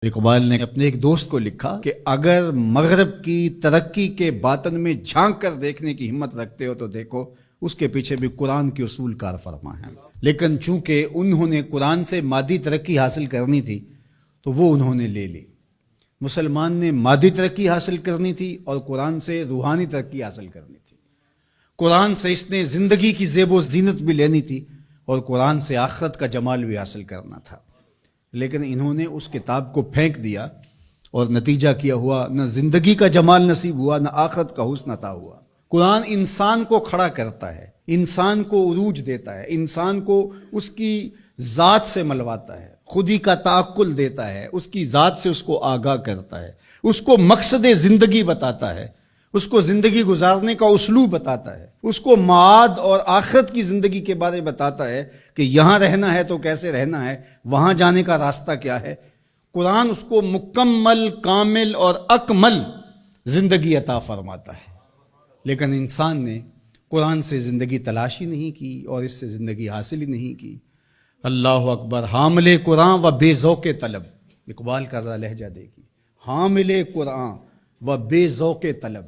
اقبال نے اپنے ایک دوست کو لکھا کہ اگر مغرب کی ترقی کے باطن میں جھانک کر دیکھنے کی ہمت رکھتے ہو تو دیکھو اس کے پیچھے بھی قرآن کے اصول کار فرما ہے، لیکن چونکہ انہوں نے قرآن سے مادی ترقی حاصل کرنی تھی تو وہ انہوں نے لے لی۔ مسلمان نے مادی ترقی حاصل کرنی تھی اور قرآن سے روحانی ترقی حاصل کرنی تھی۔ قرآن سے اس نے زندگی کی زیب و زینت بھی لینی تھی اور قرآن سے آخرت کا جمال بھی حاصل کرنا تھا، لیکن انہوں نے اس کتاب کو پھینک دیا اور نتیجہ کیا ہوا نہ زندگی کا جمال نصیب ہوا نہ آخرت کا حسن عطا ہوا۔ قرآن انسان کو کھڑا کرتا ہے، انسان کو عروج دیتا ہے، انسان کو اس کی ذات سے ملواتا ہے، خودی کا تعقل دیتا ہے، اس کی ذات سے اس کو آگاہ کرتا ہے، اس کو مقصد زندگی بتاتا ہے، اس کو زندگی گزارنے کا اسلوب بتاتا ہے، اس کو معاد اور آخرت کی زندگی کے بارے بتاتا ہے کہ یہاں رہنا ہے تو کیسے رہنا ہے، وہاں جانے کا راستہ کیا ہے۔ قرآن اس کو مکمل، کامل اور اکمل زندگی عطا فرماتا ہے، لیکن انسان نے قرآن سے زندگی تلاش ہی نہیں کی اور اس سے زندگی حاصل ہی نہیں کی۔ اللہ اکبر، حامل قرآن و بے ذوق طلب، اقبال کا ذرا لہجہ دیکھیے، حامل قرآن و بے ذوق طلب،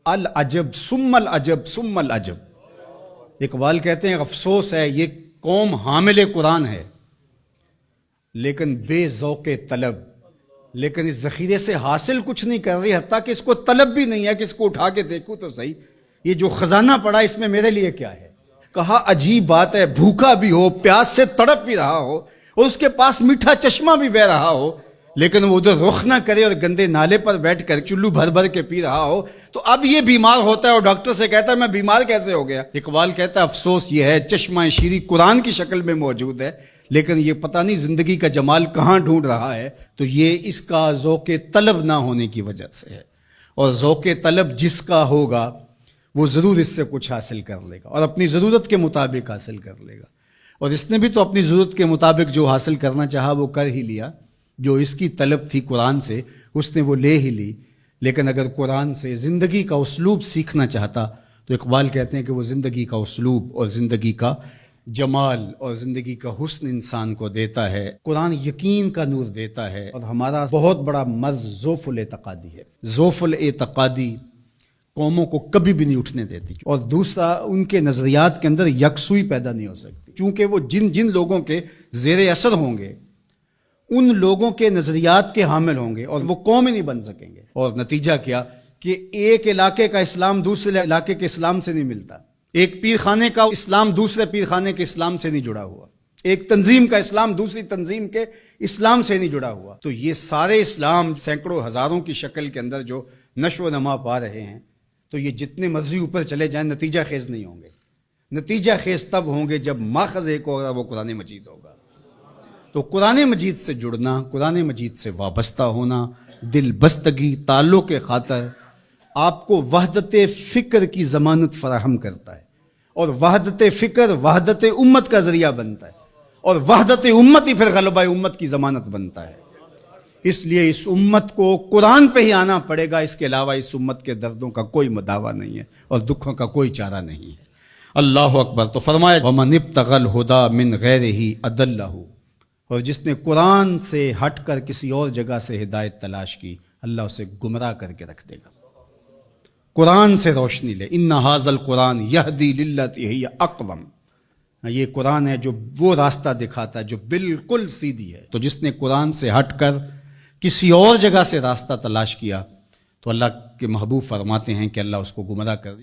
العجب ثم العجب ثم العجب۔ اقبال کہتے ہیں افسوس ہے یہ قوم حامل قرآن ہے لیکن بے ذوق طلب، لیکن اس ذخیرے سے حاصل کچھ نہیں کر رہی، حتیٰ کہ اس کو طلب بھی نہیں ہے کہ اس کو اٹھا کے دیکھوں تو صحیح یہ جو خزانہ پڑا اس میں میرے لیے کیا ہے۔ کہا عجیب بات ہے، بھوکا بھی ہو، پیاس سے تڑپ بھی رہا ہو اور اس کے پاس میٹھا چشمہ بھی بہہ رہا ہو، لیکن وہ ادھر رخ نہ کرے اور گندے نالے پر بیٹھ کر چلو بھر بھر کے پی رہا ہو، تو اب یہ بیمار ہوتا ہے اور ڈاکٹر سے کہتا ہے میں بیمار کیسے ہو گیا۔ اقبال کہتا ہے افسوس یہ ہے چشمہ شیری قرآن کی شکل میں موجود ہے لیکن یہ پتہ نہیں زندگی کا جمال کہاں ڈھونڈ رہا ہے، تو یہ اس کا ذوق طلب نہ ہونے کی وجہ سے ہے، اور ذوق طلب جس کا ہوگا وہ ضرور اس سے کچھ حاصل کر لے گا اور اپنی ضرورت کے مطابق حاصل کر لے گا، اور اس نے بھی تو اپنی ضرورت کے مطابق جو حاصل کرنا چاہا وہ کر ہی لیا۔ جو اس کی طلب تھی قرآن سے اس نے وہ لے ہی لی، لیکن اگر قرآن سے زندگی کا اسلوب سیکھنا چاہتا تو اقبال کہتے ہیں کہ وہ زندگی کا اسلوب اور زندگی کا جمال اور زندگی کا حسن انسان کو دیتا ہے۔ قرآن یقین کا نور دیتا ہے، اور ہمارا بہت بڑا مرض ضعف الاعتقادی ہے۔ ضعف الاعتقادی قوموں کو کبھی بھی نہیں اٹھنے دیتی، اور دوسرا ان کے نظریات کے اندر یکسوئی پیدا نہیں ہو سکتی، چونکہ وہ جن لوگوں کے زیر اثر ہوں گے ان لوگوں کے نظریات کے حامل ہوں گے اور وہ قوم ہی نہیں بن سکیں گے۔ اور نتیجہ کیا کہ ایک علاقے کا اسلام دوسرے علاقے کے اسلام سے نہیں ملتا، ایک پیر خانے کا اسلام دوسرے پیر خانے کے اسلام سے نہیں جڑا ہوا، ایک تنظیم کا اسلام دوسری تنظیم کے اسلام سے نہیں جڑا ہوا۔ تو یہ سارے اسلام سینکڑوں ہزاروں کی شکل کے اندر جو نشو و نما پا رہے ہیں، تو یہ جتنے مرضی اوپر چلے جائیں نتیجہ خیز نہیں ہوں گے۔ نتیجہ خیز تب ہوں گے جب ماخذ ایک ہوگا، وہ قرآن مجید ہوگا۔ تو قرآن مجید سے جڑنا، قرآن مجید سے وابستہ ہونا، دل بستگی تعلق کے خاطر آپ کو وحدت فکر کی ضمانت فراہم کرتا ہے، اور وحدت فکر وحدت امت کا ذریعہ بنتا ہے، اور وحدت امت ہی پھر غلبہ امت کی ضمانت بنتا ہے۔ اس لیے اس امت کو قرآن پہ ہی آنا پڑے گا، اس کے علاوہ اس امت کے دردوں کا کوئی مداوع نہیں ہے اور دکھوں کا کوئی چارہ نہیں ہے۔ اللہ اکبر۔ تو فرمایا وَمَنِ ابْتَغَى الْهُدَى مِنْ غَيْرِهِ أَضَلَّهُ، اور جس نے قرآن سے ہٹ کر کسی اور جگہ سے ہدایت تلاش کی اللہ اسے گمراہ کر کے رکھ دے گا۔ قرآن سے روشنی لے، إِنَّ هَذَا الْقُرْآنَ يَهْدِي لِلَّتِي هِيَ أَقْوَمُ، یہ قرآن ہے جو وہ راستہ دکھاتا ہے جو بالکل سیدھی ہے۔ تو جس نے قرآن سے ہٹ کر کسی اور جگہ سے راستہ تلاش کیا تو اللہ کے محبوب فرماتے ہیں کہ اللہ اس کو گمراہ کر دے۔